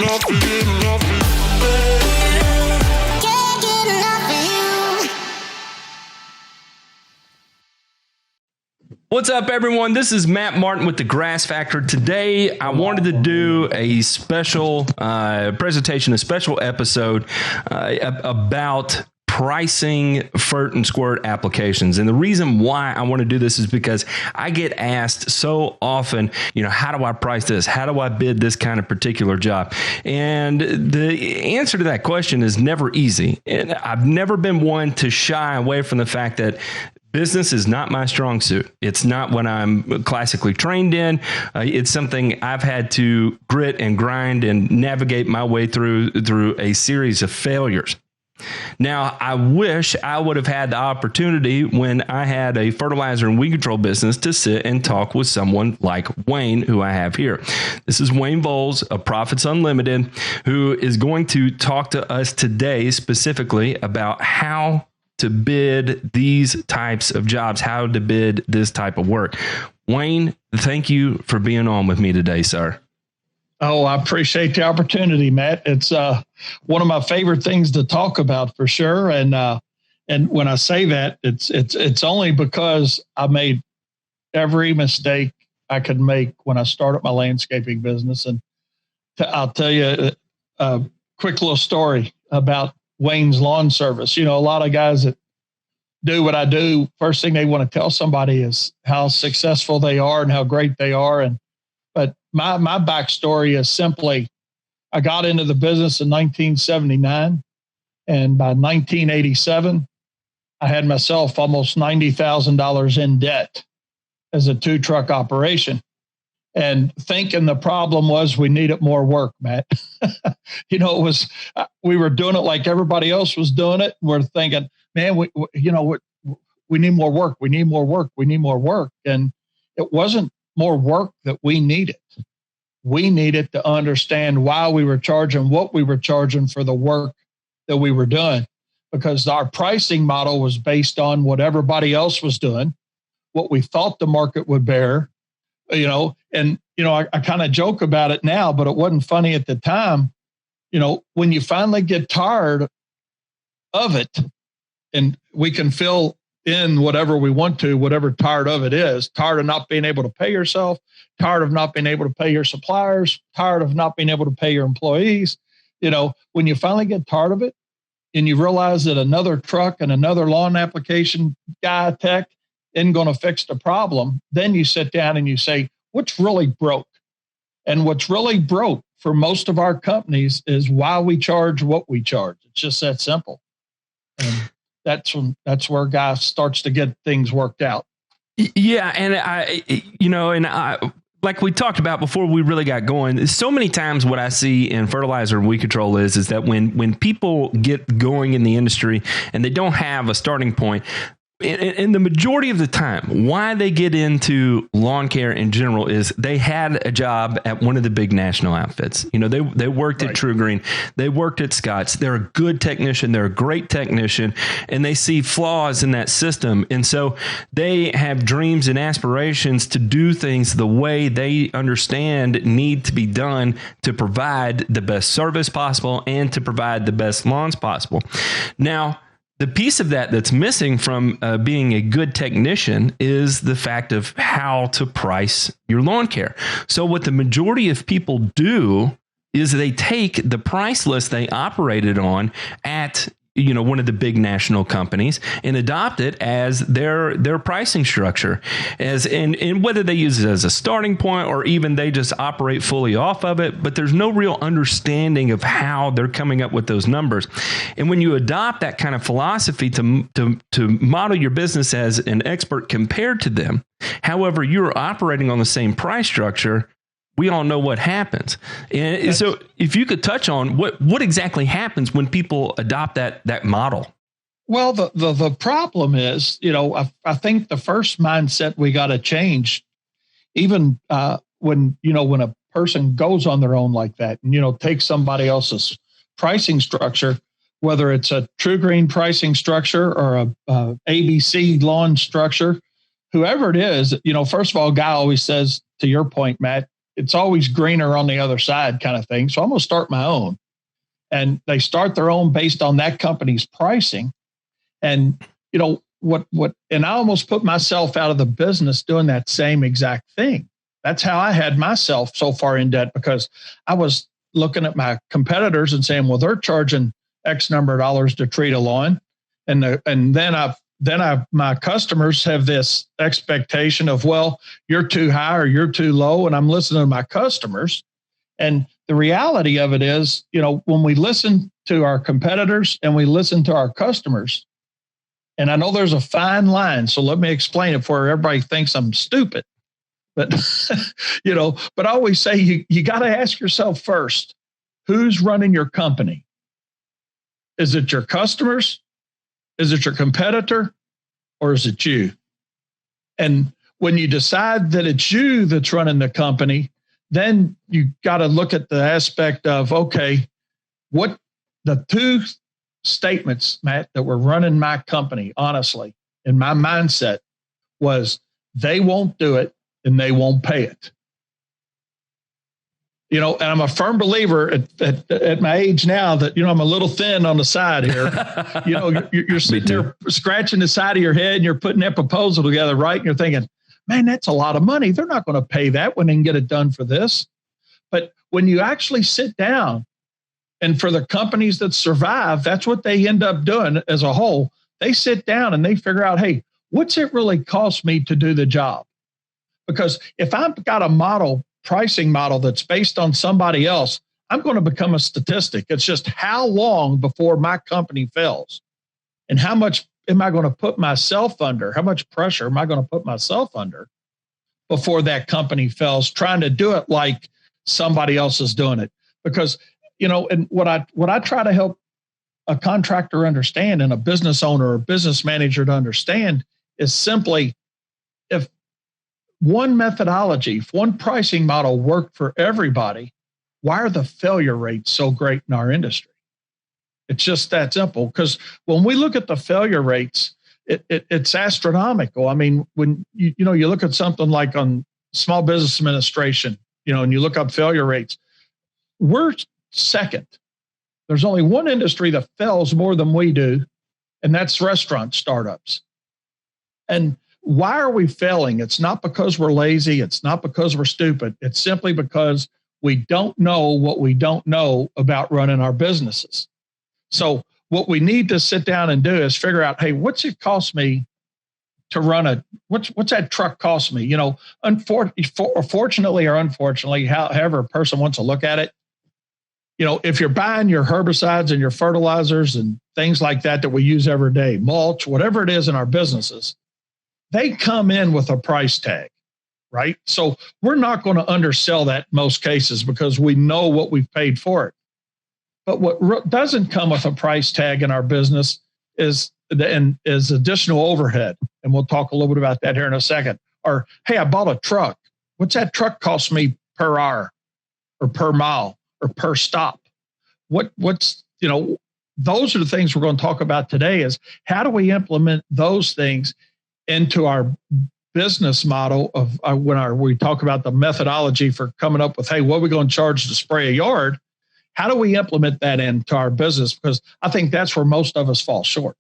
enough of you, enough of you. Can't get enough of you. What's up, everyone? This is Matt Martin with The Grass Factor. Today, I wanted to do a special presentation, a special episode about pricing fert and squirt applications. And the reason why I want to do this is because I get asked so often, how do I price this? How do I bid this kind of particular job? And the answer to that question is never easy. And I've never been one to shy away from the fact that business is not my strong suit. It's not what I'm classically trained in. It's something I've had to grit and grind and navigate my way through a series of failures. Now, I wish I would have had the opportunity when I had a fertilizer and weed control business to sit and talk with someone like Wayne, who I have here. This is Wayne Voles of Profits Unlimited, who is going to talk to us today specifically about how to bid these types of jobs, how to bid this type of work. Wayne, thank you for being on with me today, sir. Oh, I appreciate the opportunity, Matt. It's one of my favorite things to talk about for sure. And when I say that, it's only because I made every mistake I could make when I started my landscaping business. And I'll tell you a quick little story about Wayne's Lawn Service. A lot of guys that do what I do, first thing they want to tell somebody is how successful they are and how great they are. But my backstory is simply, I got into the business in 1979, and by 1987, I had myself almost $90,000 in debt as a 2-truck operation. And thinking the problem was we needed more work, Matt. It was, we were doing it like everybody else was doing it. We're thinking, man, we need more work. We need more work. We need more work. And it wasn't more work that we needed. We needed to understand why we were charging what we were charging for the work that we were doing, because our pricing model was based on what everybody else was doing, what we thought the market would bear. I kind of joke about it now, but it wasn't funny at the time. When you finally get tired of it, and we can fill in whatever we want to, whatever tired of it is, tired of not being able to pay yourself, tired of not being able to pay your suppliers, tired of not being able to pay your employees. When you finally get tired of it and you realize that another truck and another lawn application guy tech isn't going to fix the problem, then you sit down and you say, what's really broke? And what's really broke for most of our companies is why we charge what we charge. It's just that simple. And that's where guys starts to get things worked out. Yeah. And I like we talked about before we really got going, so many times what I see in fertilizer and weed control is that when people get going in the industry and they don't have a starting point, and the majority of the time, why they get into lawn care in general is they had a job at one of the big national outfits. They worked at True Green. They worked at Scott's. They're a good technician. They're a great technician, and they see flaws in that system. And so they have dreams and aspirations to do things the way they understand need to be done to provide the best service possible and to provide the best lawns possible. Now, the piece of that that's missing from being a good technician is the fact of how to price your lawn care. So what the majority of people do is they take the price list they operated on at one of the big national companies and adopt it as their pricing structure, and whether they use it as a starting point or even they just operate fully off of it, but there's no real understanding of how they're coming up with those numbers. And when you adopt that kind of philosophy to model your business as an expert compared to them, however, you're operating on the same price structure, we all know what happens. And so if you could touch on what exactly happens when people adopt that model. Well, the problem is, I think the first mindset we got to change, even when a person goes on their own like that and, takes somebody else's pricing structure, whether it's a True Green pricing structure or a ABC lawn structure, whoever it is, first of all, a guy always says, to your point, Matt, it's always greener on the other side kind of thing. So I'm going to start my own. And they start their own based on that company's pricing. And, you know, and I almost put myself out of the business doing that same exact thing. That's how I had myself so far in debt, because I was looking at my competitors and saying, well, they're charging X number of dollars to treat a lawn. And then my customers have this expectation of, well, you're too high or you're too low. And I'm listening to my customers. And the reality of it is, you know, when we listen to our competitors and we listen to our customers, and I know there's a fine line, so let me explain it before everybody thinks I'm stupid. But, you know, but I always say you got to ask yourself first, who's running your company? Is it your customers? Is it your competitor? Or is it you? And when you decide that it's you that's running the company, then you got to look at the aspect of, okay, what the two statements, Matt, that were running my company, honestly, in my mindset was they won't do it and they won't pay it. You know, and I'm a firm believer at my age now that, you know, I'm a little thin on the side here. You know, you're sitting there scratching the side of your head and you're putting that proposal together, right? And you're thinking, man, that's a lot of money. They're not going to pay that when they can get it done for this. But when you actually sit down, and for the companies that survive, that's what they end up doing as a whole. They sit down and they figure out, hey, what's it really cost me to do the job? Because if I've got a pricing model that's based on somebody else, I'm going to become a statistic. It's just how long before my company fails, and how much am I going to put myself under? How much pressure am I going to put myself under before that company fails, trying to do it like somebody else is doing it? Because, you know, and what I try to help a contractor understand, and a business owner or business manager to understand, is simply, if one methodology, if one pricing model worked for everybody, why are the failure rates so great in our industry? It's just that simple. Because when we look at the failure rates, it's astronomical. I mean, when you look at something like on Small Business Administration, you know, and you look up failure rates, we're second. There's only one industry that fails more than we do, and that's restaurant startups. And why are we failing? It's not because we're lazy. It's not because we're stupid. It's simply because we don't know what we don't know about running our businesses. So what we need to sit down and do is figure out, hey, what's it cost me to run what's that truck cost me? You know, fortunately or unfortunately, however a person wants to look at it, you know, if you're buying your herbicides and your fertilizers and things like that we use every day, mulch, whatever it is in our businesses, they come in with a price tag, right? So we're not going to undersell that in most cases because we know what we've paid for it. But what doesn't come with a price tag in our business is additional overhead. And we'll talk a little bit about that here in a second. Or, hey, I bought a truck. What's that truck cost me per hour or per mile or per stop? What's, you know, those are the things we're going to talk about today, is how do we implement those things into our business model of we talk about the methodology for coming up with, hey, what are we going to charge to spray a yard? How do we implement that into our business? Because I think that's where most of us fall short.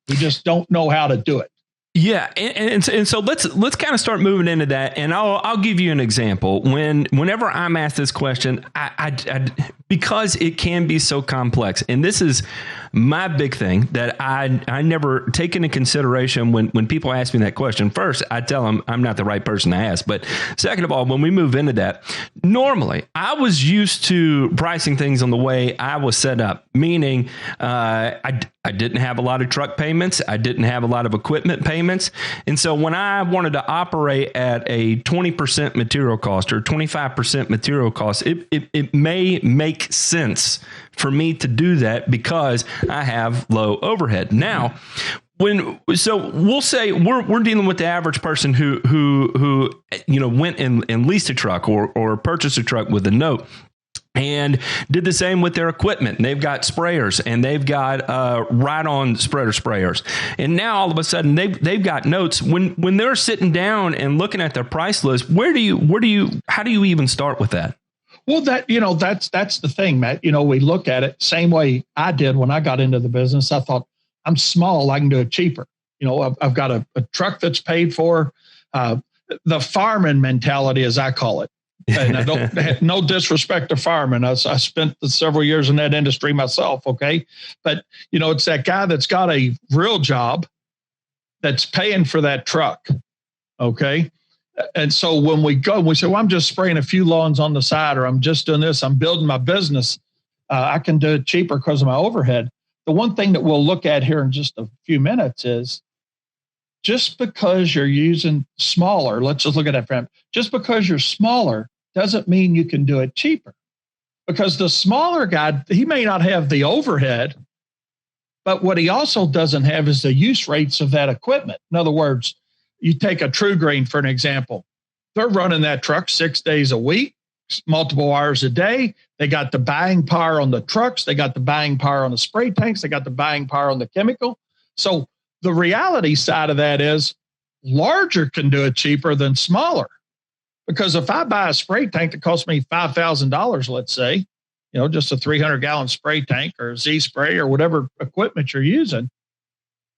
We just don't know how to do it. Yeah, and so let's kind of start moving into that, and I'll give you an example. Whenever I'm asked this question, I because it can be so complex, and this is my big thing that I never take into consideration when people ask me that question. First, I tell them I'm not the right person to ask, but second of all, when we move into that, normally I was used to pricing things on the way I was set up, meaning I didn't have a lot of truck payments. I didn't have a lot of equipment payments. And so when I wanted to operate at a 20% material cost or 25% material cost, it may make sense for me to do that because I have low overhead. Now, so we'll say we're dealing with the average person who went and leased a truck or purchased a truck with a note. and did the same with their equipment. They've got sprayers and they've got ride-on spreader sprayers. And now all of a sudden they've got notes. When they're sitting down and looking at their price list, how do you even start with that? Well, that's the thing, Matt. We look at it same way I did when I got into the business. I thought, I'm small, I can do it cheaper. I've got a truck that's paid for. The farming mentality, as I call it. And I don't, no disrespect to farming. I spent several years in that industry myself. Okay. But it's that guy that's got a real job that's paying for that truck. Okay. And so when we go, we say, well, I'm just spraying a few lawns on the side, or I'm just doing this. I'm building my business. I can do it cheaper because of my overhead. The one thing that we'll look at here in just a few minutes is just because you're using smaller, let's just look at that frame. Just because you're smaller doesn't mean you can do it cheaper, because the smaller guy, he may not have the overhead, but what he also doesn't have is the use rates of that equipment. In other words, you take a TruGreen for an example. They're running that truck 6 days a week, multiple hours a day. They got the buying power on the trucks. They got the buying power on the spray tanks. They got the buying power on the chemical. So the reality side of that is larger can do it cheaper than smaller. Because if I buy a spray tank that costs me $5,000, let's say, just a 300-gallon spray tank or a Z spray or whatever equipment you're using,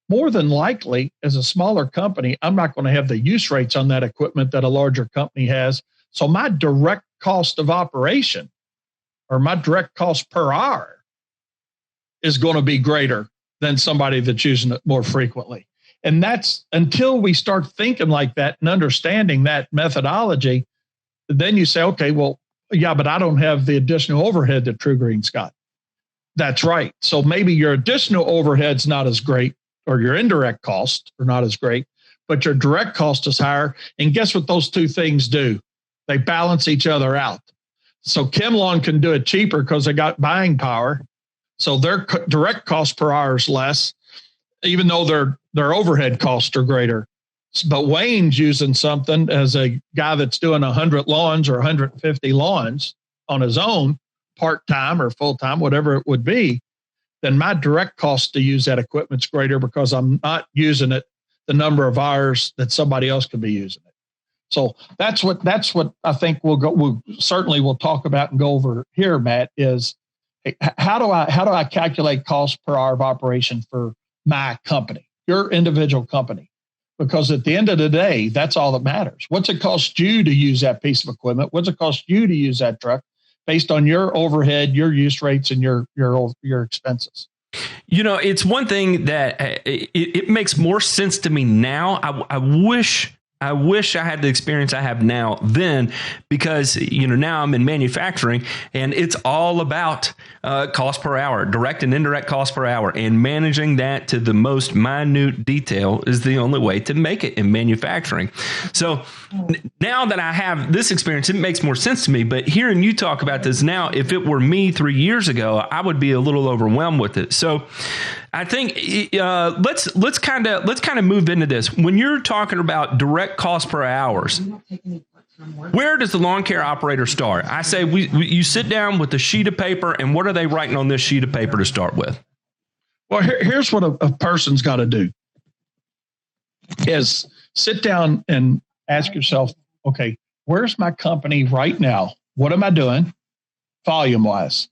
more than likely, as a smaller company, I'm not going to have the use rates on that equipment that a larger company has. So my direct cost of operation, or my direct cost per hour, is going to be greater than somebody that's using it more frequently. And that's until we start thinking like that and understanding that methodology, then you say, okay, well, yeah, but I don't have the additional overhead that TruGreen's got. That's right. So maybe your additional overhead's not as great, or your indirect costs are not as great, but your direct cost is higher. And guess what those two things do? They balance each other out. So ChemLawn can do it cheaper because they got buying power. So their direct cost per hour is less, even though their overhead costs are greater. But Wayne's using something as a guy that's doing 100 lawns or 150 lawns on his own, part-time or full-time, whatever it would be, then my direct cost to use that equipment's greater because I'm not using it the number of hours that somebody else could be using it. So that's what I think we'll talk about and go over here, Matt, is how do I calculate cost per hour of operation for my company, your individual company? Because at the end of the day, that's all that matters. What's it cost you to use that piece of equipment? What's it cost you to use that truck based on your overhead, your use rates, and your expenses? It's one thing that it makes more sense to me now. I wish I had the experience I have now then, because, now I'm in manufacturing and it's all about cost per hour, direct and indirect cost per hour, and managing that to the most minute detail is the only way to make it in manufacturing. So now that I have this experience, it makes more sense to me. But hearing you talk about this now, if it were me 3 years ago, I would be a little overwhelmed with it. So I think let's kind of move into this. When you're talking about direct cost per hours, where does the lawn care operator start? I say you sit down with a sheet of paper, and what are they writing on this sheet of paper to start with? Well, here's what a person's got to do: is sit down and ask yourself, okay, where's my company right now? What am I doing volume wise?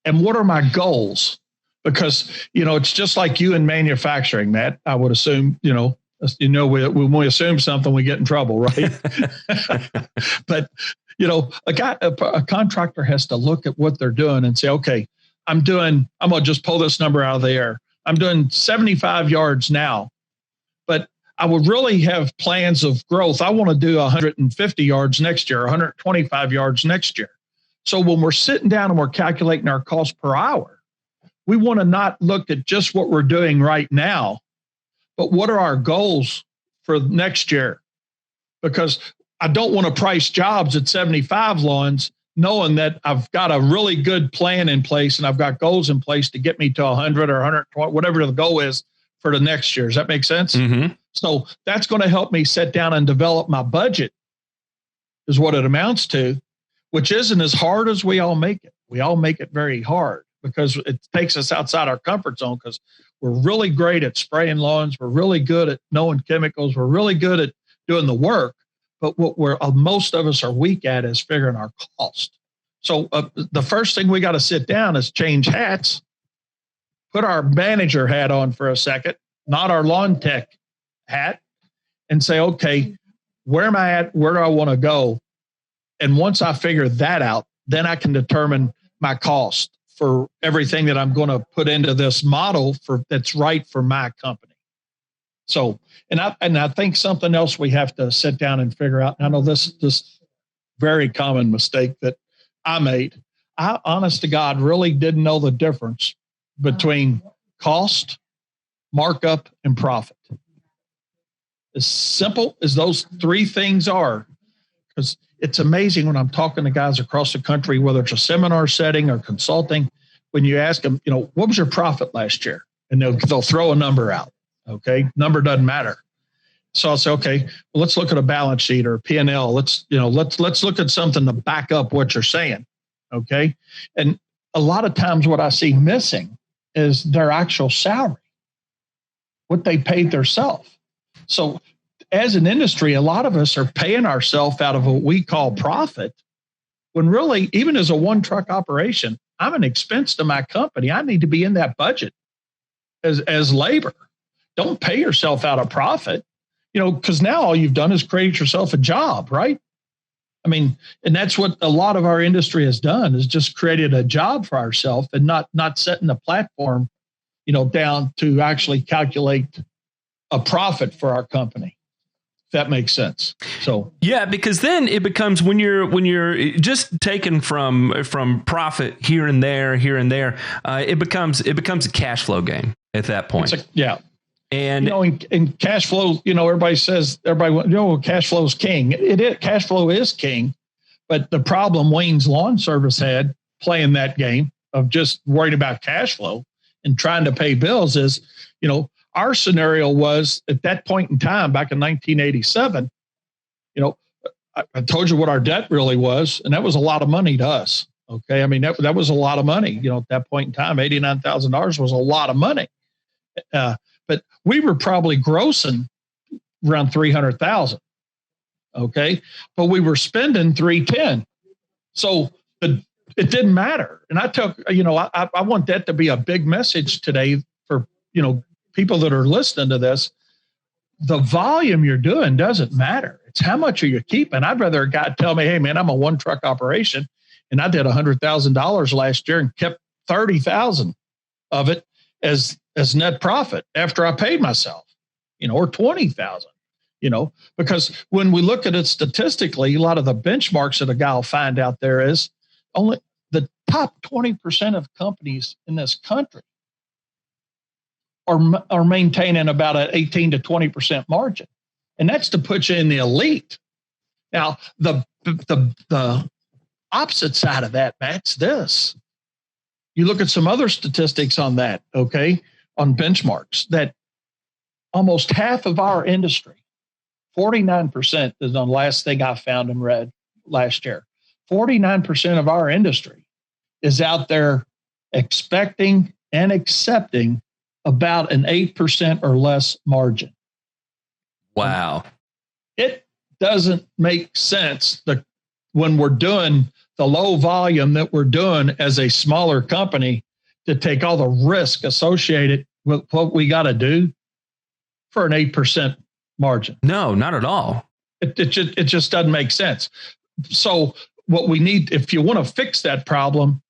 And what are my goals? Because, it's just like you in manufacturing, Matt. I would assume, when we assume something, we get in trouble, right? But, a contractor has to look at what they're doing and say, okay, I'm going to just pull this number out of the air. I'm doing 75 yards now, but I would really have plans of growth. I want to do 150 yards next year, 125 yards next year. So when we're sitting down and we're calculating our cost per hour, we want to not look at just what we're doing right now, but what are our goals for next year? Because I don't want to price jobs at 75 lawns, knowing that I've got a really good plan in place and I've got goals in place to get me to 100 or 120, whatever the goal is for the next year. Does that make sense? Mm-hmm. So that's going to help me sit down and develop my budget, is what it amounts to. which isn't as hard as we all make it. We all make it very hard because it takes us outside our comfort zone because we're really great at spraying lawns. We're really good at knowing chemicals. We're really good at doing the work. But what most of us are weak at is figuring our cost. So the first thing we got to sit down is change hats, put our manager hat on for a second, not our lawn tech hat, and say, okay, where am I at? Where do I want to go? And once I figure that out, then I can determine my cost for everything that I'm going to put into this model that's right for my company. So, and I think something else we have to sit down and figure out. And I know this very common mistake that I made. I, honest to God, really didn't know the difference between cost, markup, and profit. As simple as those three things are, because it's amazing when I'm talking to guys across the country, whether it's a seminar setting or consulting, when you ask them, what was your profit last year? And they'll throw a number out. Okay. Number doesn't matter. So I'll say, okay, well, let's look at a balance sheet or a P&L. Let's look at something to back up what you're saying. Okay. And a lot of times what I see missing is their actual salary, what they paid themselves. So as an industry, a lot of us are paying ourselves out of what we call profit, when really, even as a one truck operation, I'm an expense to my company. I need to be in that budget as labor. Don't pay yourself out of profit, because now all you've done is create yourself a job, right? I mean, and that's what a lot of our industry has done, is just created a job for ourselves and not setting the platform, down to actually calculate a profit for our company. That makes sense. So yeah, because then it becomes when you're just taken from profit here and there, it becomes a cash flow game at that point. And in cash flow, everybody cash flow is king. Cash flow is king, but the problem Wayne's Lawn Service had playing that game of just worried about cash flow and trying to pay bills is, our scenario was at that point in time, back in 1987, I told you what our debt really was, and that was a lot of money to us. Okay. I mean, that was a lot of money, at that point in time, $89,000 was a lot of money. But we were probably grossing around 300,000. Okay. But we were spending 310. So it didn't matter. And I took, I want that to be a big message today for, people that are listening to this. The volume you're doing doesn't matter. It's how much are you keeping. I'd rather a guy tell me, hey man, I'm a one truck operation and I did $100,000 last year and kept 30,000 of it as net profit after I paid myself, or 20,000, because when we look at it statistically, a lot of the benchmarks that a guy will find out there is only the top 20% of companies in this country are maintaining about an 18 to 20% margin. And that's to put you in the elite. Now, the opposite side of that, Matt's this. You look at some other statistics on that, okay, on benchmarks, that almost half of our industry, 49% is the last thing I found and read last year. 49% of our industry is out there expecting and accepting about an 8% or less margin. Wow. It doesn't make sense that when we're doing the low volume that we're doing as a smaller company to take all the risk associated with what we got to do for an 8% margin. No, not at all. It just doesn't make sense. So what we need, if you want to fix that problem,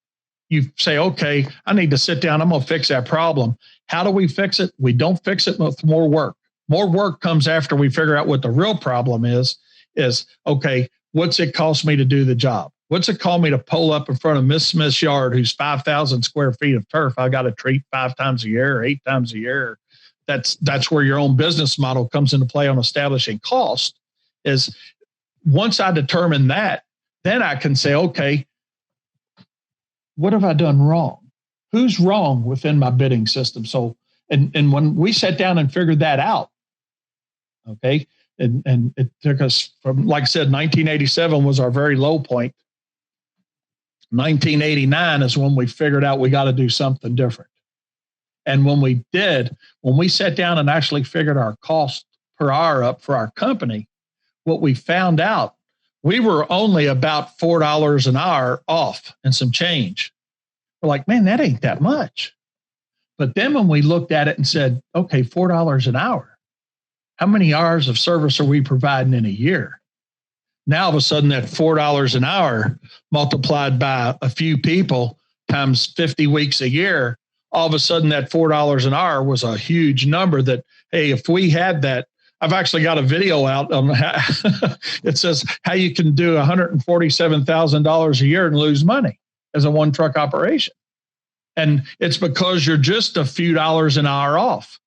you say, okay, I need to sit down. I'm going to fix that problem. How do we fix it? We don't fix it with more work. More work comes after we figure out what the real problem is, okay, what's it cost me to do the job? What's it call me to pull up in front of Miss Smith's yard, who's 5,000 square feet of turf I got to treat 5 times a year or 8 times a year? That's where your own business model comes into play on establishing cost. Is once I determine that, then I can say, okay, what have I done wrong? Who's wrong within my bidding system? So, and when we sat down and figured that out, okay, and it took us from, like I said, 1987 was our very low point. 1989 is when we figured out we got to do something different. And when we sat down and actually figured our cost per hour up for our company, what we found out, we were only about $4 an hour off and some change. We're like, man, that ain't that much. But then when we looked at it and said, okay, $4 an hour, how many hours of service are we providing in a year? Now, all of a sudden, that $4 an hour multiplied by a few people times 50 weeks a year, all of a sudden that $4 an hour was a huge number that, hey, if we had that, I've actually got a video out on it says how you can do $147,000 a year and lose money as a one truck operation. And it's because you're just a few dollars an hour off.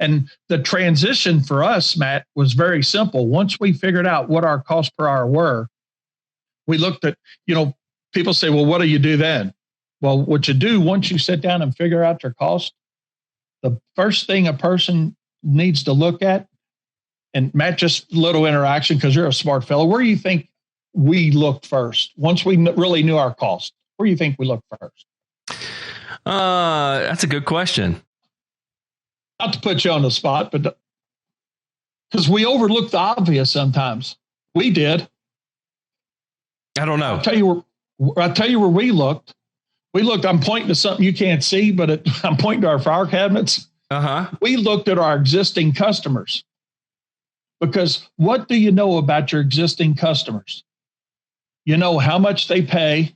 And the transition for us, Matt, was very simple. Once we figured out what our cost per hour were, we looked at, people say, well, what do you do then? Well, what you do once you sit down and figure out your cost, the first thing a person needs to look at, and Matt, just a little interaction because you're a smart fellow. Where do you think we looked first? Once we really knew our cost, where do you think we looked first? That's a good question. Not to put you on the spot, but because we overlook the obvious sometimes. We did. I don't know. I'll tell you where we looked. We looked, I'm pointing to something you can't see, but I'm pointing to our fire cabinets. Uh-huh. We looked at our existing customers. Because what do you know about your existing customers? You know how much they pay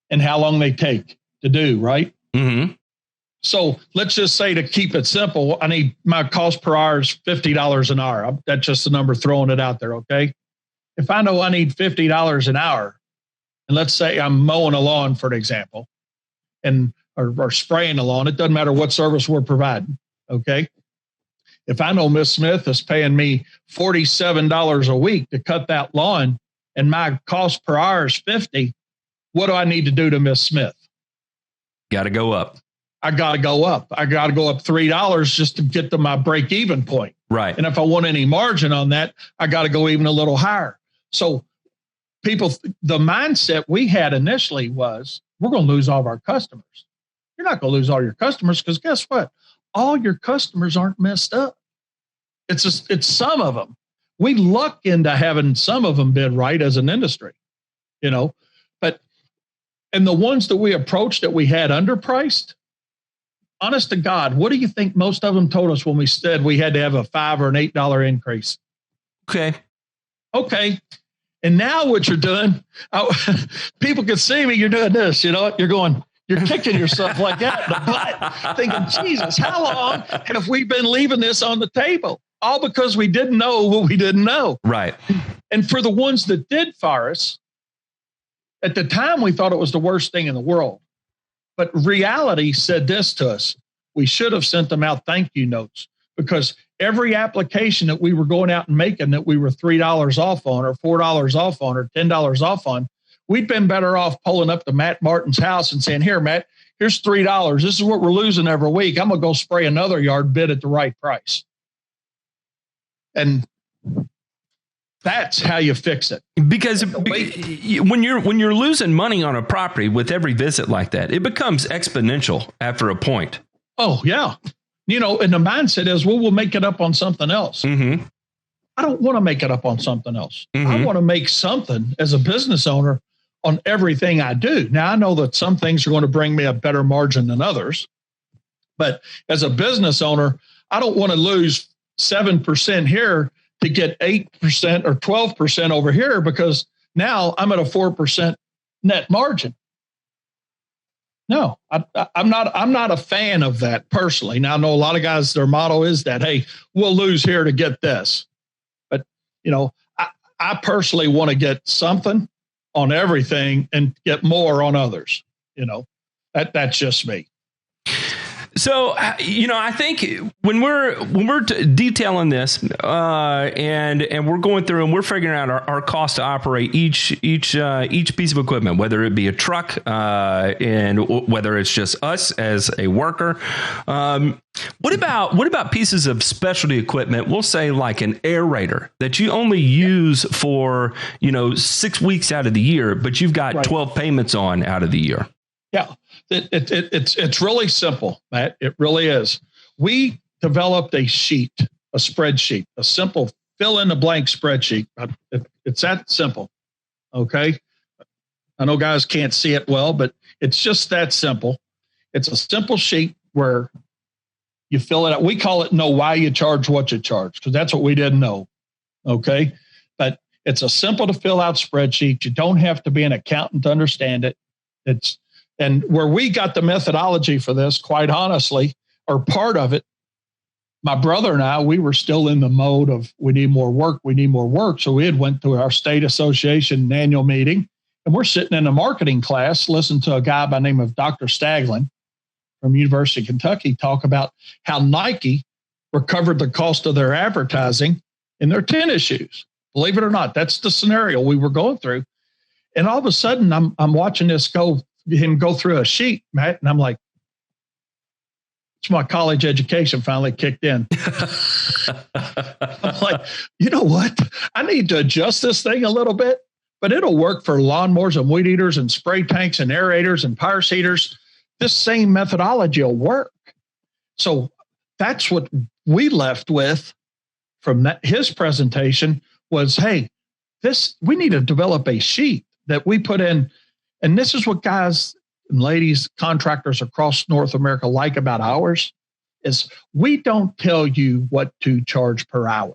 and how long they take to do, right? Mm-hmm. So let's just say, to keep it simple, I need my cost per hour is $50 an hour. That's just the number, throwing it out there, okay? If I know I need $50 an hour, and let's say I'm mowing a lawn, for an example, or spraying a lawn, it doesn't matter what service we're providing, okay? If I know Miss Smith is paying me $47 a week to cut that lawn and my cost per hour is $50, what do I need to do to Miss Smith? Got to go up. I got to go up. I got to go up $3 just to get to my break even point. Right. And if I want any margin on that, I got to go even a little higher. So the mindset we had initially was, we're going to lose all of our customers. You're not going to lose all your customers, because guess what? All your customers aren't messed up. It's some of them. We luck into having some of them bid right as an industry, and the ones that we approached that we had underpriced, honest to God, what do you think most of them told us when we said we had to have a $5 or an $8 increase? Okay. And now what you're doing, people can see me, you're doing this, you're kicking yourself like that in the butt, thinking, Jesus, how long have we been leaving this on the table? All because we didn't know what we didn't know. Right. And for the ones that did fire us, at the time, we thought it was the worst thing in the world. But reality said this to us: we should have sent them out thank you notes, because every application that we were going out and making that we were $3 off on, or $4 off on, or $10 off on, we'd been better off pulling up to Matt Martin's house and saying, here, Matt, here's $3. This is what we're losing every week. I'm going to go spray another yard, bid at the right price. And that's how you fix it. Because when you're losing money on a property with every visit like that, it becomes exponential after a point. Oh, yeah. And the mindset is, well, we'll make it up on something else. Mm-hmm. I don't want to make it up on something else. Mm-hmm. I want to make something as a business owner on everything I do. Now, I know that some things are going to bring me a better margin than others, but as a business owner, I don't want to lose 7% here to get 8% or 12% over here, because now I'm at a 4% net margin. No, I'm not a fan of that personally. Now, I know a lot of guys, their motto is that, hey, we'll lose here to get this. But, I personally want to get something on everything and get more on others. That's just me. So, I think when we're detailing this, and we're going through and we're figuring out our cost to operate each piece of equipment, whether it be a truck, and whether it's just us as a worker. What about pieces of specialty equipment? We'll say like an aerator that you only use for 6 weeks out of the year, but you've got 12 payments on out of the year. Yeah. It's really simple, Matt. It really is. We developed a spreadsheet, a simple fill in the blank spreadsheet. It's that simple. Okay. I know guys can't see it well, but it's just that simple. It's a simple sheet where you fill it out. We call it know why you charge what you charge, because that's what we didn't know. Okay. But it's a simple to fill out spreadsheet. You don't have to be an accountant to understand it. And where we got the methodology for this, quite honestly, or part of it, my brother and I, we were still in the mode of we need more work. So we had went to our state association annual meeting, and we're sitting in a marketing class, listening to a guy by the name of Dr. Staglin from University of Kentucky talk about how Nike recovered the cost of their advertising in their tennis shoes. Believe it or not, that's the scenario we were going through. And all of a sudden, I'm watching him go through a sheet, Matt, and I'm like, it's my college education finally kicked in. I'm like, you know what? I need to adjust this thing a little bit, but it'll work for lawnmowers and weed eaters and spray tanks and aerators and power seeders. This same methodology will work. So that's what we left with from his presentation was, hey, we need to develop a sheet that we put in. And this is what guys and ladies, contractors across North America like about ours is we don't tell you what to charge per hour.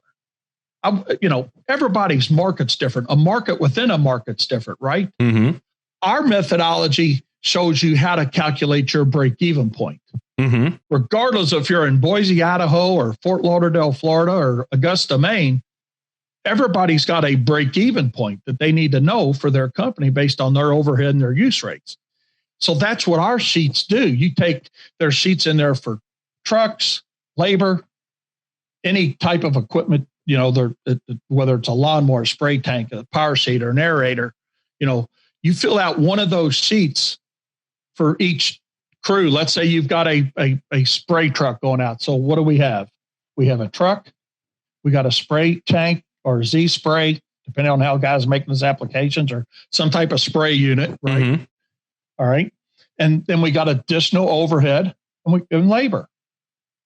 Everybody's market's different. A market within a market's different, right? Mm-hmm. Our methodology shows you how to calculate your break-even point. Mm-hmm. Regardless if you're in Boise, Idaho, or Fort Lauderdale, Florida, or Augusta, Maine, everybody's got a break-even point that they need to know for their company based on their overhead and their use rates. So that's what our sheets do. You take their sheets in there for trucks, labor, any type of equipment, whether it's a lawnmower, spray tank, a power seeder, an aerator, you fill out one of those sheets for each crew. Let's say you've got a spray truck going out. So what do we have? We have a truck. We got a spray tank or Z spray, depending on how guys make those applications, or some type of spray unit, right? Mm-hmm. All right. And then we got additional overhead and labor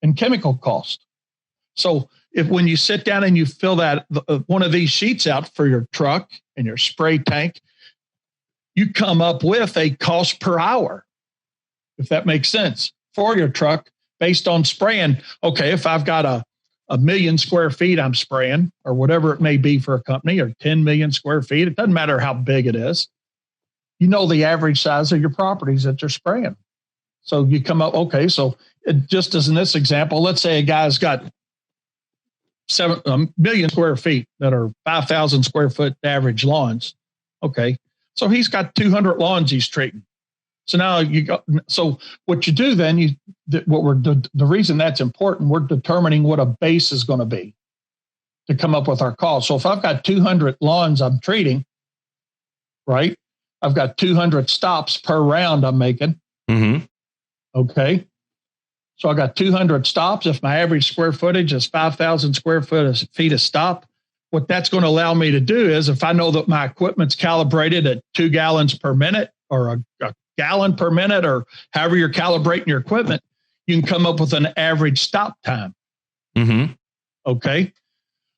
and chemical cost. So when you sit down and you fill that one of these sheets out for your truck and your spray tank, you come up with a cost per hour, if that makes sense, for your truck based on spraying. Okay, if I've got a 1 million square feet I'm spraying, or whatever it may be for a company, or 10 million square feet, it doesn't matter how big it is. You know the average size of your properties that you're spraying. So you come up, okay, so just as in this example, let's say a guy's got 7 million square feet that are 5,000 square foot average lawns. Okay, so he's got 200 lawns he's treating. So now so what you do then, the reason that's important, we're determining what a base is going to be to come up with our cost. So if I've got 200 lawns I'm treating, right? I've got 200 stops per round I'm making. Mm-hmm. Okay. So I got 200 stops. If my average square footage is 5,000 square feet of stop, what that's going to allow me to do is, if I know that my equipment's calibrated at 2 gallons per minute, or a gallon per minute, or however you're calibrating your equipment, you can come up with an average stop time. Mm-hmm. Okay.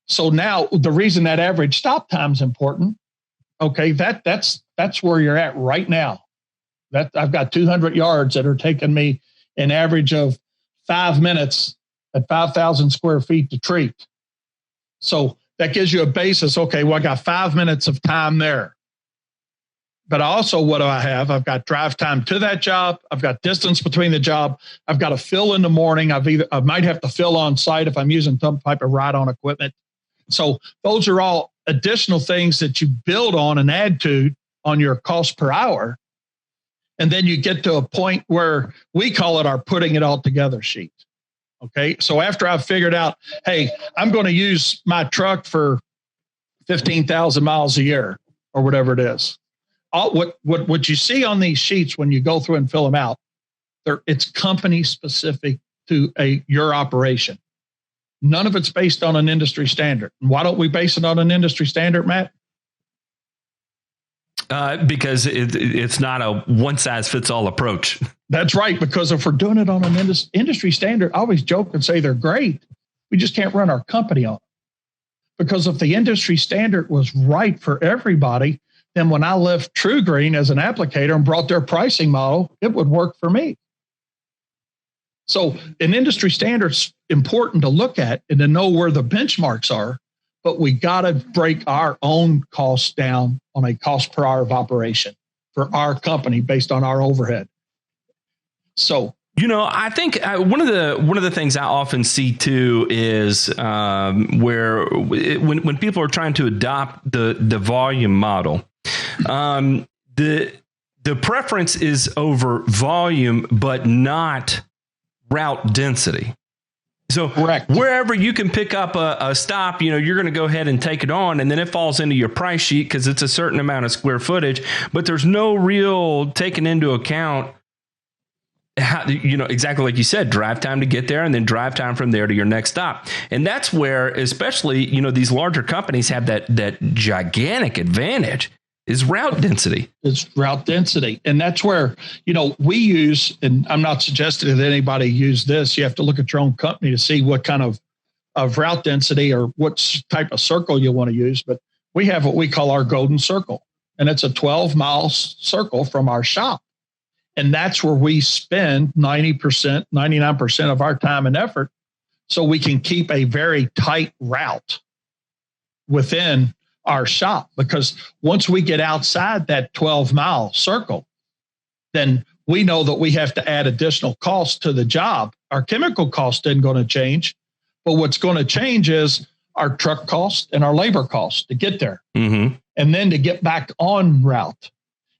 So now the reason that average stop time is important, okay, that's where you're at right now. That I've got 200 yards that are taking me an average of 5 minutes at 5,000 square feet to treat. So that gives you a basis. Okay, well, I got 5 minutes of time there. But also, what do I have? I've got drive time to that job. I've got distance between the job. I've got to fill in the morning. I might have to fill on site if I'm using some type of ride-on equipment. So those are all additional things that you build on and add to on your cost per hour. And then you get to a point where we call it our putting it all together sheet. Okay. So after I've figured out, hey, I'm going to use my truck for 15,000 miles a year or whatever it is. What you see on these sheets when you go through and fill them out, it's company specific to your operation. None of it's based on an industry standard. Why don't we base it on an industry standard, Matt? Because it's not a one size fits all approach. That's right. Because if we're doing it on an industry standard, I always joke and say they're great. We just can't run our company on it. Because if the industry standard was right for everybody, then when I left True Green as an applicator and brought their pricing model, it would work for me. So an industry standard's important to look at and to know where the benchmarks are, but we got to break our own costs down on a cost per hour of operation for our company based on our overhead. So, I think one of the things I often see too is where when people are trying to adopt the volume model, the preference is over volume, but not route density. So correct. Wherever you can pick up a stop, you're going to go ahead and take it on, and then it falls into your price sheet because it's a certain amount of square footage, but there's no real taking into account how, exactly like you said, drive time to get there and then drive time from there to your next stop. And that's where, especially, these larger companies have that gigantic advantage is route density. It's route density. And that's where, we use, and I'm not suggesting that anybody use this. You have to look at your own company to see what kind of route density or what type of circle you want to use. But we have what we call our golden circle. And it's a 12-mile circle from our shop. And that's where we spend 90%, 99% of our time and effort. So we can keep a very tight route within our shop, because once we get outside that 12-mile circle, then we know that we have to add additional costs to the job. Our chemical cost isn't going to change, but what's going to change is our truck cost and our labor cost to get there, and then to get back on route.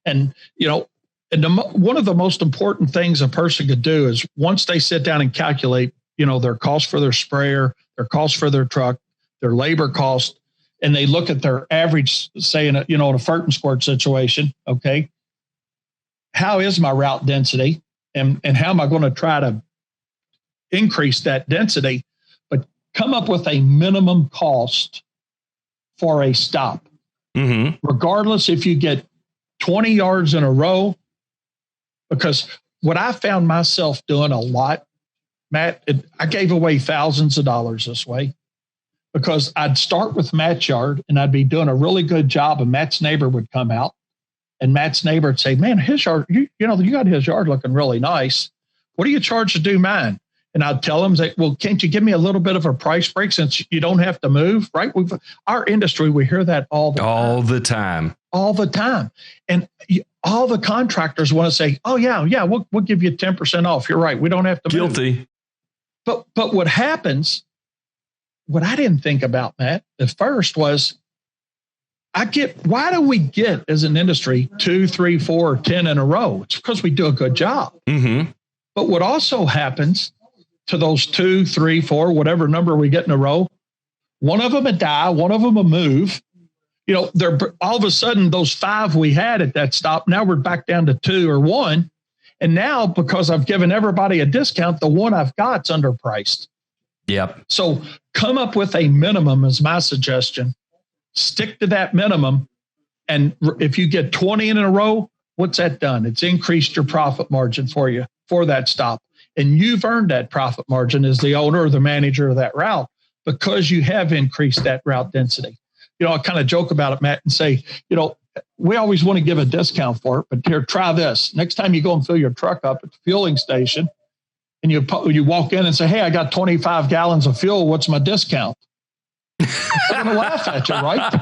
And one of the most important things a person could do is once they sit down and calculate, their cost for their sprayer, their cost for their truck, their labor cost, and they look at their average, say in a fert and squirt situation. Okay, how is my route density, and how am I going to try to increase that density, but come up with a minimum cost for a stop, regardless if you get 20 yards in a row. Because what I found myself doing a lot, Matt, I gave away thousands of dollars this way. Because I'd start with Matt's yard and I'd be doing a really good job, and Matt's neighbor would come out, and Matt's neighbor would say, "Man, his yard, you got his yard looking really nice. What do you charge to do mine?" And I'd tell him, "Well, can't you give me a little bit of a price break since you don't have to move?" Right? Our industry, we hear that all the time. And all the contractors want to say, "Oh yeah, we'll give you 10% off. You're right. We don't have to move." Guilty. But what happens? What I didn't think about, Matt, at first was why do we get as an industry 2, 3, 4, 10 in a row? It's because we do a good job. But what also happens to those 2, 3, 4, whatever number we get in a row, one of them would die, one of them would move. They're all of a sudden those 5 we had at that stop, now we're back down to 2 or 1. And now because I've given everybody a discount, the one I've got's underpriced. Yep. So come up with a minimum is my suggestion. Stick to that minimum. And if you get 20 in a row, what's that done? It's increased your profit margin for you for that stop. And you've earned that profit margin as the owner or the manager of that route because you have increased that route density. I kind of joke about it, Matt, and say, we always want to give a discount for it, but here, try this. Next time you go and fill your truck up at the fueling station, and you walk in and say, "Hey, I got 25 gallons of fuel. What's my discount?" They're going to laugh at you, right?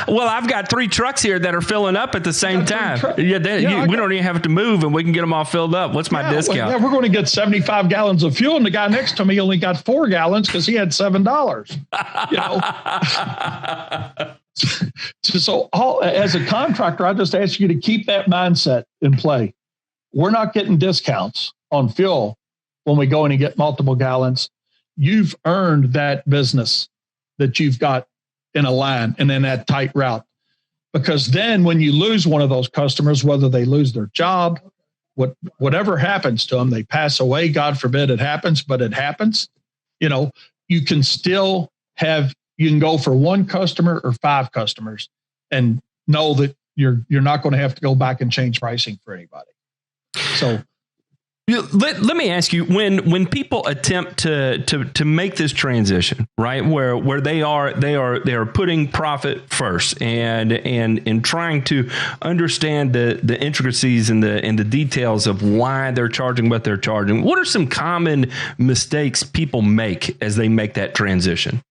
Well, I've got 3 trucks here that are filling up at the same time. We don't even have to move, and we can get them all filled up. What's my discount? We're going to get 75 gallons of fuel, and the guy next to me only got 4 gallons because he had $7. So as a contractor, I just ask you to keep that mindset in play. We're not getting discounts on fuel when we go in and get multiple gallons. You've earned that business that you've got in a line and in that tight route. Because then when you lose one of those customers, whether they lose their job, whatever happens to them, they pass away, God forbid it happens, but it happens, you can still you can go for one customer or 5 customers and know that you're not going to have to go back and change pricing for anybody. So let me ask you, when people attempt to make this transition, right, where they are putting profit first and trying to understand the intricacies and the details of why they're charging what they're charging, what are some common mistakes people make as they make that transition?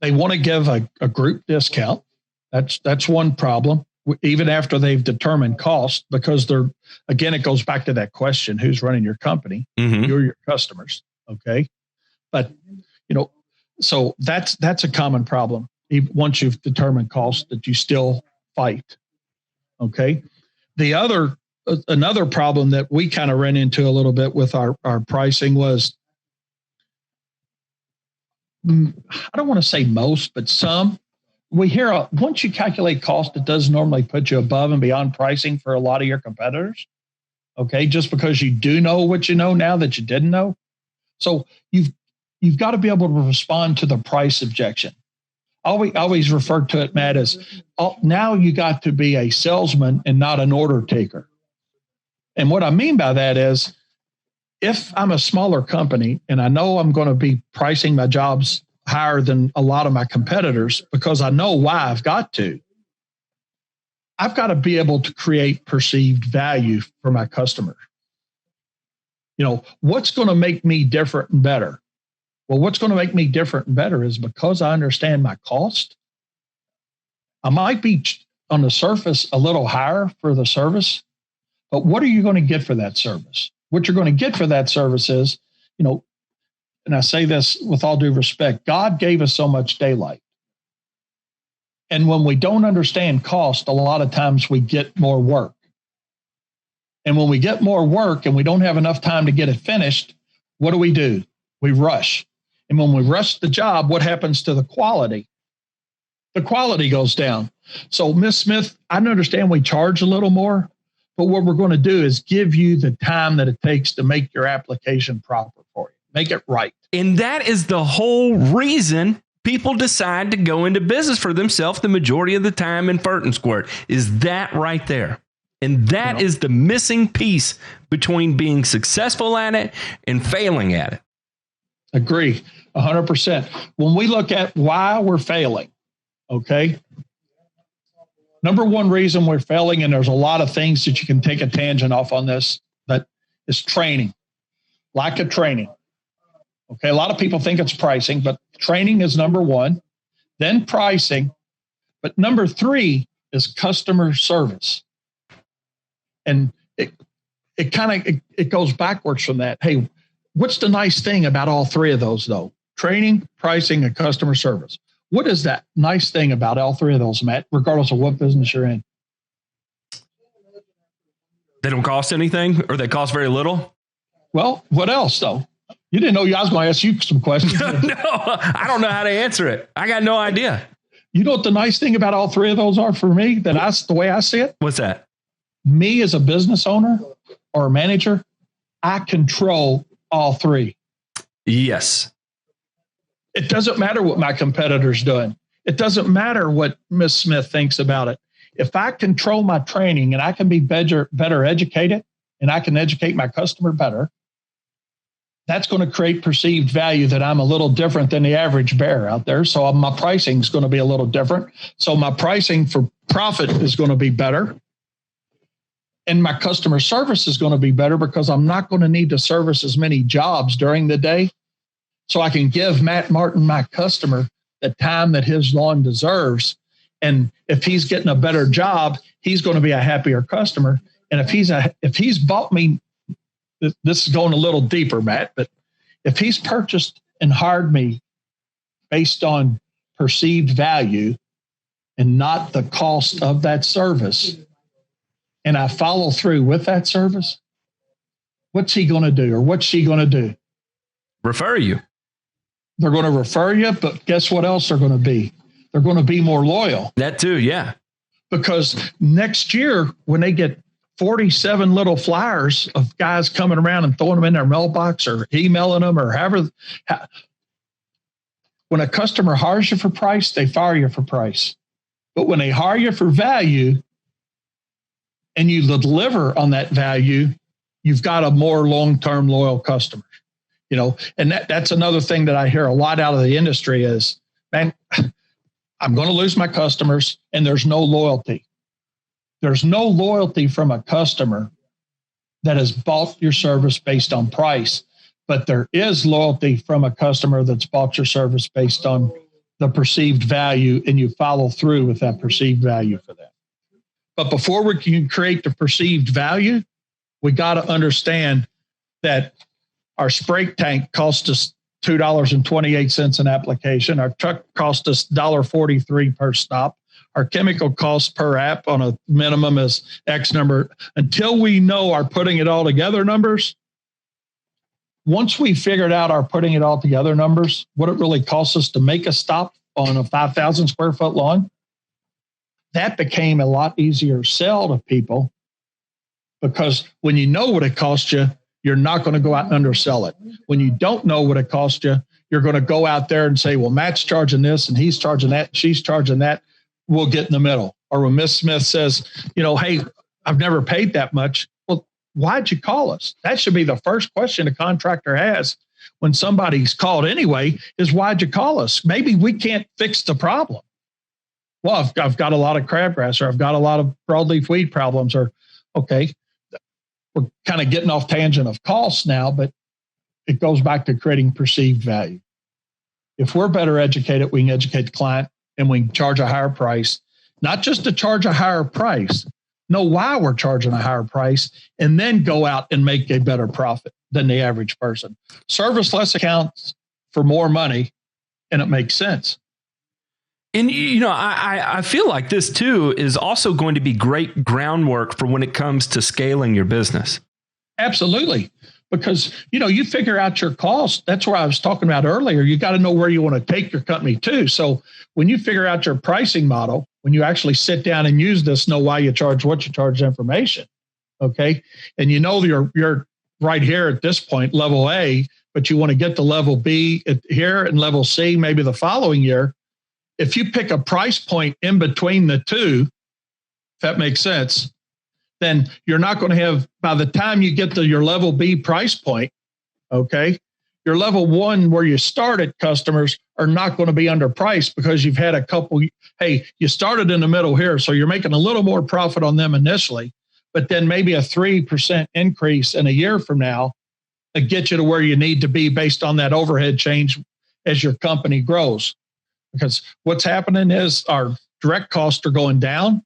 They want to give a group discount. That's one problem, even after they've determined cost, because it goes back to that question, who's running your company? Mm-hmm. You're your customers. Okay. But, so that's a common problem. Once you've determined cost, that you still fight. Okay. Another problem that we kind of ran into a little bit with our pricing was, I don't want to say most, but some. We hear once you calculate cost, it does normally put you above and beyond pricing for a lot of your competitors. Okay, just because you do know what you know now that you didn't know. So you've got to be able to respond to the price objection. I always refer to it, Matt, as now you got to be a salesman and not an order taker. And what I mean by that is, if I'm a smaller company and I know I'm going to be pricing my jobs higher than a lot of my competitors because I know why I've got to be able to create perceived value for my customer. What's going to make me different and better? Well, what's going to make me different and better is because I understand my cost. I might be on the surface a little higher for the service, but what are you going to get for that service? What you're going to get for that service is, and I say this with all due respect, God gave us so much daylight. And when we don't understand cost, a lot of times we get more work. And when we get more work and we don't have enough time to get it finished, what do? We rush. And when we rush the job, what happens to the quality? The quality goes down. So, Ms. Smith, I understand we charge a little more, but what we're going to do is give you the time that it takes to make your application proper for you. Make it right. And that is the whole reason people decide to go into business for themselves the majority of the time in Fert and Squirt, is that right there. And that is the missing piece between being successful at it and failing at it. Agree, 100%. When we look at why we're failing, okay, number one reason we're failing, and there's a lot of things that you can take a tangent off on this, but it's training, lack of training. Okay, a lot of people think it's pricing, but training is number one, then pricing. But number 3 is customer service. And it goes backwards from that. Hey, what's the nice thing about all 3 of those, though? Training, pricing, and customer service. What is that nice thing about all 3 of those, Matt, regardless of what business you're in? They don't cost anything, or they cost very little? Well, what else, though? You didn't know I was going to ask you some questions. No, I don't know how to answer it. I got no idea. You know what the nice thing about all 3 of those are for me, the way I see it? What's that? Me as a business owner or a manager, I control all 3. Yes. It doesn't matter what my competitor's doing. It doesn't matter what Ms. Smith thinks about it. If I control my training and I can be better educated and I can educate my customer better, that's going to create perceived value that I'm a little different than the average bear out there. So my pricing is going to be a little different. So my pricing for profit is going to be better. And my customer service is going to be better because I'm not going to need to service as many jobs during the day. So I can give Matt Martin, my customer, the time that his lawn deserves. And if he's getting a better job, he's going to be a happier customer. And if he's bought me, this is going a little deeper, Matt, but if he's purchased and hired me based on perceived value and not the cost of that service, and I follow through with that service, what's he going to do, or what's she going to do? Refer you. They're going to refer you, but guess what else they're going to be? They're going to be more loyal. That too, yeah. Because next year, when they get 47 little flyers of guys coming around and throwing them in their mailbox or emailing them or however, when a customer hires you for price, they fire you for price. But when they hire you for value and you deliver on that value, you've got a more long-term loyal customer. You know, and that's another thing that I hear a lot out of the industry is, man, I'm going to lose my customers and there's no loyalty. There's no loyalty from a customer that has bought your service based on price, but there is loyalty from a customer that's bought your service based on the perceived value, and you follow through with that perceived value for that. But before we can create the perceived value, we got to understand that our spray tank cost us $2.28 an application. Our truck cost us $1.43 per stop. Our chemical cost per app on a minimum is X number. Until we know our putting it all together numbers, once we figured out our putting it all together numbers, what it really costs us to make a stop on a 5,000 square foot lawn, that became a lot easier to sell to people, because when you know what it costs you, you're not going to go out and undersell it. When you don't know what it costs you, you're going to go out there and say, well, Matt's charging this and he's charging that, and she's charging that. We'll get in the middle. Or when Miss Smith says, you know, hey, I've never paid that much. Well, why'd you call us? That should be the first question a contractor has when somebody's called anyway, is why'd you call us? Maybe we can't fix the problem. Well, I've got a lot of crabgrass, or I've got a lot of broadleaf weed problems, or okay. We're kind of getting off tangent of costs now, but it goes back to creating perceived value. If we're better educated, we can educate the client and we can charge a higher price, not just to charge a higher price, know why we're charging a higher price, and then go out and make a better profit than the average person. Service less accounts for more money, and it makes sense. And, you know, I feel like this, too, is also going to be great groundwork for when it comes to scaling your business. Absolutely. Because, you know, you figure out your cost. That's where I was talking about earlier. You got to know where you want to take your company to. So when you figure out your pricing model, when you actually sit down and use this, know why you charge what you charge information. Okay. And you know, you're right here at this point, level A, but you want to get to level B here and level C, maybe the following year. If you pick a price point in between the two, if that makes sense, then you're not going to have, by the time you get to your level B price point, okay, your level one where you started customers are not going to be underpriced because you've had a couple, hey, you started in the middle here, so you're making a little more profit on them initially, but then maybe a 3% increase in a year from now to get you to where you need to be based on that overhead change as your company grows. Because what's happening is our direct costs are going down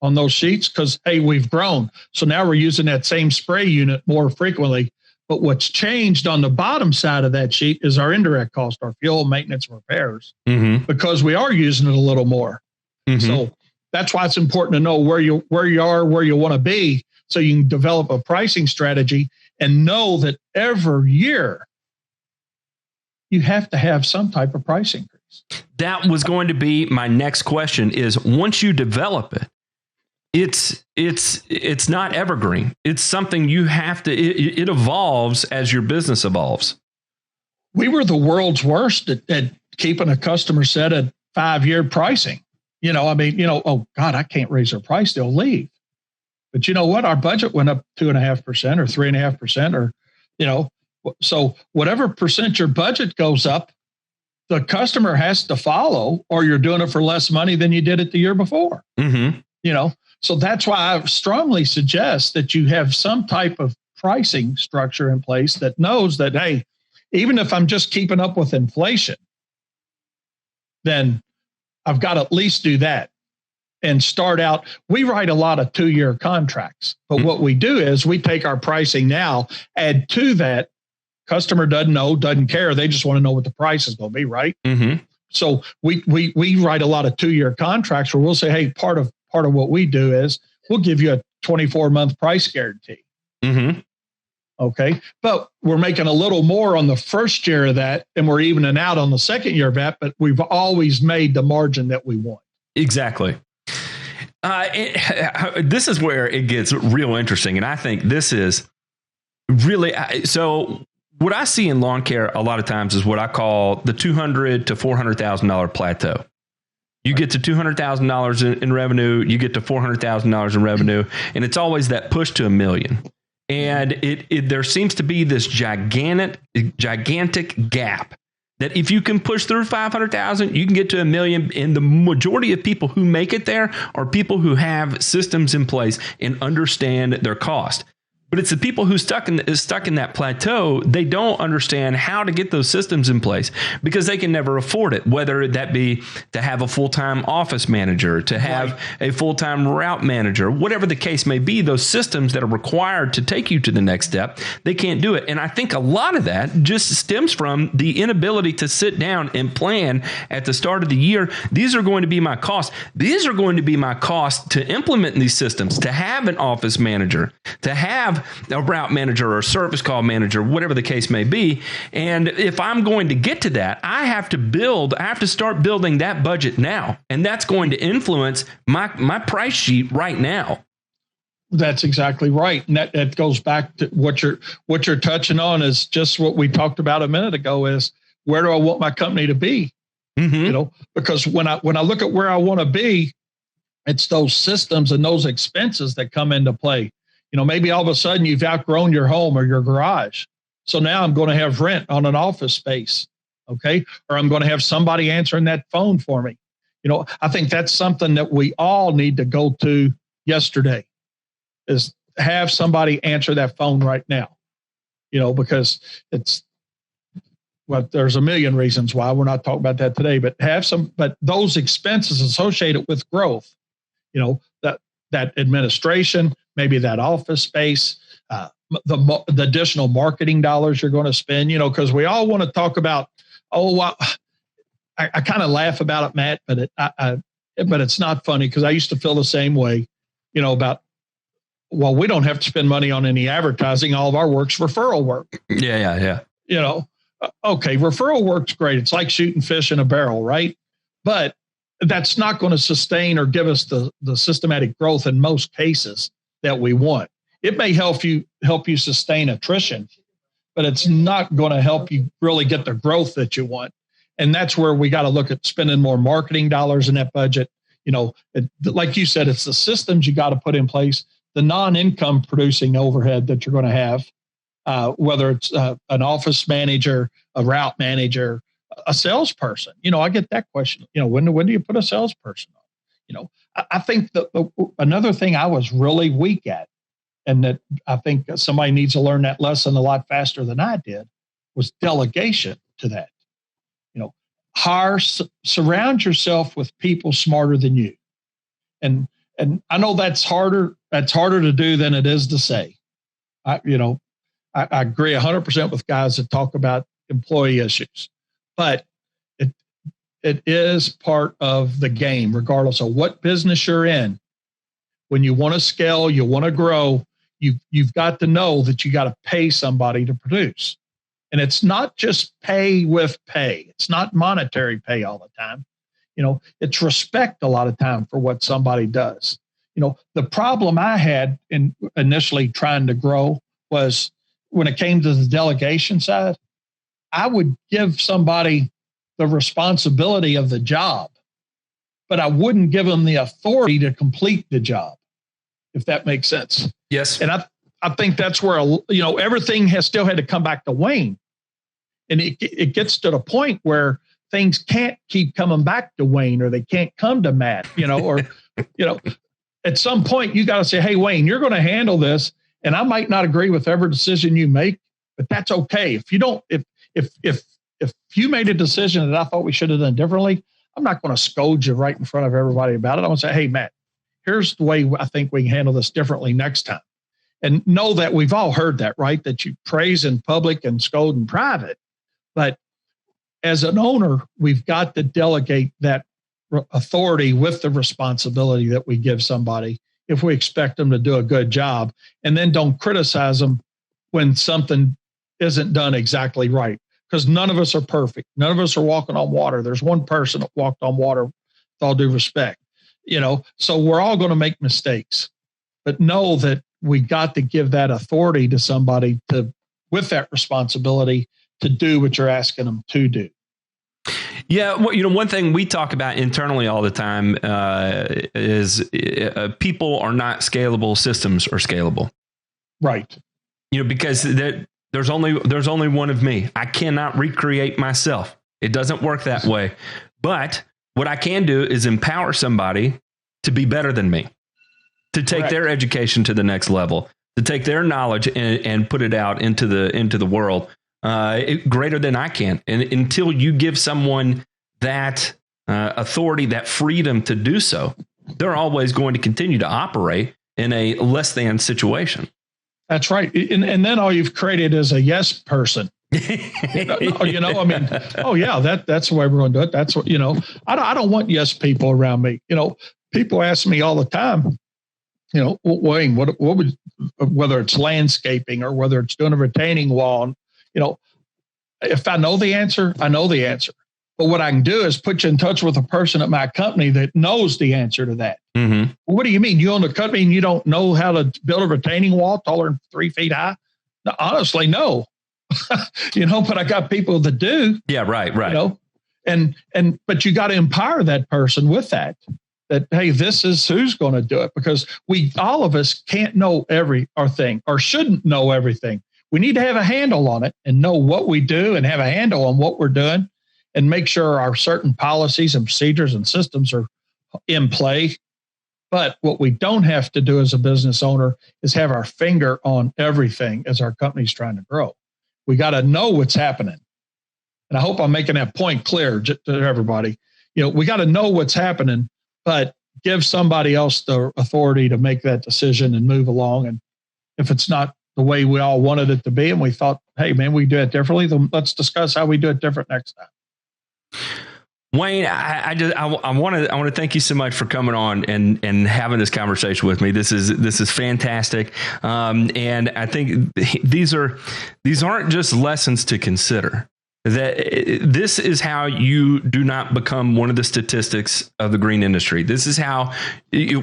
on those sheets because, hey, we've grown. So now we're using that same spray unit more frequently. But what's changed on the bottom side of that sheet is our indirect cost, our fuel, maintenance, repairs, because we are using it a little more. So that's why it's important to know where you are, where you want to be, so you can develop a pricing strategy and know that every year you have to have some type of price increase. That was going to be my next question, is once you develop it, it's not evergreen. It's something you have to, it evolves as your business evolves. We were the world's worst at keeping a customer set at 5-year pricing. You know, I mean, you know, oh God, I can't raise their price. They'll leave. But you know what? Our budget went up 2.5% or 3.5%, or, you know, so whatever percent your budget goes up, the customer has to follow, or you're doing it for less money than you did it the year before. You know, so that's why I strongly suggest that you have some type of pricing structure in place that knows that, hey, even if I'm just keeping up with inflation, then I've got to at least do that and start out. We write a lot of 2-year contracts, but what we do is we take our pricing now, add to that. Customer doesn't know, doesn't care. They just want to know what the price is going to be, right? So we write a lot of 2-year contracts where we'll say, hey, part of what we do is we'll give you a 24-month price guarantee. Mm-hmm. Okay. But we're making a little more on the first year of that, and we're evening out on the second year of that, but we've always made the margin that we want. Exactly. This is where it gets real interesting. And I think this is really, so what I see in lawn care a lot of times is what I call the $200,000 to $400,000 plateau. You get to $200,000 in revenue, you get to $400,000 in revenue, and it's always that push to $1 million. And there seems to be this gigantic gap that if you can push through 500,000, you can get to $1 million. And the majority of people who make it there are people who have systems in place and understand their cost. But it's the people who stuck in that plateau. They don't understand how to get those systems in place because they can never afford it, whether that be to have a full-time office manager, to have a full-time route manager, whatever the case may be. Those systems that are required to take you to the next step, they can't do it. And I think a lot of that just stems from the inability to sit down and plan at the start of the year. These are going to be my costs. These are going to be my costs to implement these systems, to have an office manager, to have a route manager or a service call manager, whatever the case may be. And if I'm going to get to that, I have to start building that budget now. And that's going to influence my price sheet right now. That's exactly right. And that goes back to what you're touching on is just what we talked about a minute ago is where do I want my company to be? Mm-hmm. Because when I look at where I want to be, it's those systems and those expenses that come into play. Maybe all of a sudden you've outgrown your home or your garage. So now I'm going to have rent on an office space. Okay. Or I'm going to have somebody answering that phone for me. I think that's something that we all need to go to yesterday is have somebody answer that phone right now, because there's a million reasons why we're not talking about that today, but but those expenses associated with growth, that administration, maybe that office space, the additional marketing dollars you're going to spend, because we all want to talk about, I kind of laugh about it, Matt, but it's not funny because I used to feel the same way, about, we don't have to spend money on any advertising. All of our work's referral work. Yeah. Okay, referral work's great. It's like shooting fish in a barrel, right? But that's not going to sustain or give us the systematic growth in most cases that we want. It may help you sustain attrition, but it's not going to help you really get the growth that you want. And that's where we got to look at spending more marketing dollars in that budget. Like you said, it's the systems you got to put in place, the non-income producing overhead that you're going to have, whether it's an office manager, a route manager, a salesperson. I get that question. When do you put a salesperson on? I think another thing I was really weak at, and that I think somebody needs to learn that lesson a lot faster than I did, was delegation to that. Surround yourself with people smarter than you. And I know that's harder to do than it is to say. I agree 100% with guys that talk about employee issues, but it is part of the game, regardless of what business you're in. When you want to scale, you want to grow, you've got to know that you got to pay somebody to produce. And it's not just pay with pay. It's not monetary pay all the time. It's respect a lot of time for what somebody does. The problem I had in initially trying to grow was when it came to the delegation side, I would give somebody the responsibility of the job, but I wouldn't give them the authority to complete the job, if that makes sense. Yes. And I think that's where, everything has still had to come back to Wayne. And it gets to the point where things can't keep coming back to Wayne, or they can't come to Matt, at some point you got to say, hey, Wayne, you're going to handle this. And I might not agree with every decision you make, but that's okay. If you made a decision that I thought we should have done differently, I'm not going to scold you right in front of everybody about it. I'm going to say, hey, Matt, here's the way I think we can handle this differently next time. And know that we've all heard that, right? That you praise in public and scold in private. But as an owner, we've got to delegate that authority with the responsibility that we give somebody if we expect them to do a good job, and then don't criticize them when something isn't done exactly right. Because none of us are perfect. None of us are walking on water. There's one person that walked on water, with all due respect, so we're all going to make mistakes, but know that we got to give that authority to somebody with that responsibility to do what you're asking them to do. Yeah, well, one thing we talk about internally all the time is people are not scalable, systems are scalable. Right. Because there's only one of me. I cannot recreate myself. It doesn't work that way. But what I can do is empower somebody to be better than me, to take Correct. their education to the next level, to take their knowledge and put it out into the world. Greater than I can. And until you give someone that authority, that freedom to do so, they're always going to continue to operate in a less than situation. That's right. And then all you've created is a yes person. I mean, oh yeah, that's the way we're going to do it. That's what, I don't want yes people around me. People ask me all the time, Wayne, what would, whether it's landscaping or whether it's doing a retaining wall, if I know the answer, I know the answer. But what I can do is put you in touch with a person at my company that knows the answer to that. Mm-hmm. Well, what do you mean? You own a company and you don't know how to build a retaining wall taller than 3 feet high? No, honestly, no. But I got people that do. Yeah, right. But you got to empower that person with that, hey, this is who's going to do it, because all of us can't know everything or shouldn't know everything. We need to have a handle on it and know what we do and have a handle on what we're doing and make sure our certain policies and procedures and systems are in play. But what we don't have to do as a business owner is have our finger on everything as our company's trying to grow. We got to know what's happening. And I hope I'm making that point clear to everybody. We got to know what's happening, but give somebody else the authority to make that decision and move along. And if it's not the way we all wanted it to be, and we thought, hey, man, we do it differently, then let's discuss how we do it different next time. Wayne, I want to thank you so much for coming on and having this conversation with me. This is fantastic, and I think these aren't just lessons to consider. That this is how you do not become one of the statistics of the green industry. This is how,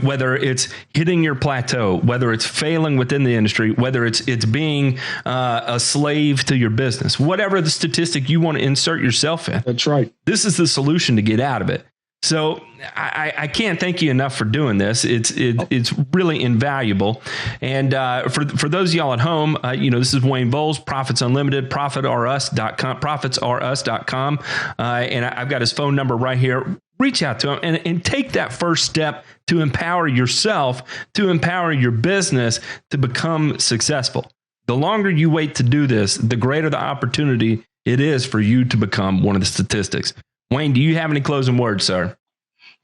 whether it's hitting your plateau, whether it's failing within the industry, whether it's being a slave to your business, whatever the statistic you want to insert yourself in. That's right. This is the solution to get out of it. So I can't thank you enough for doing this. It's really invaluable. And for those of y'all at home, this is Wayne Bowles, Profits Unlimited, profitsrus.com. And I've got his phone number right here. Reach out to him and take that first step to empower yourself, to empower your business to become successful. The longer you wait to do this, the greater the opportunity it is for you to become one of the statistics. Wayne, do you have any closing words, sir?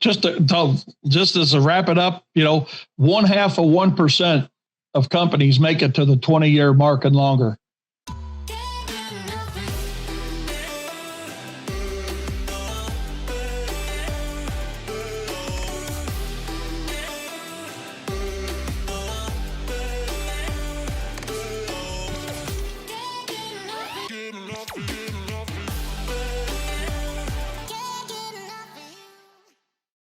Just as to wrap it up, 0.5% of companies make it to the 20-year mark and longer. Getting off of you.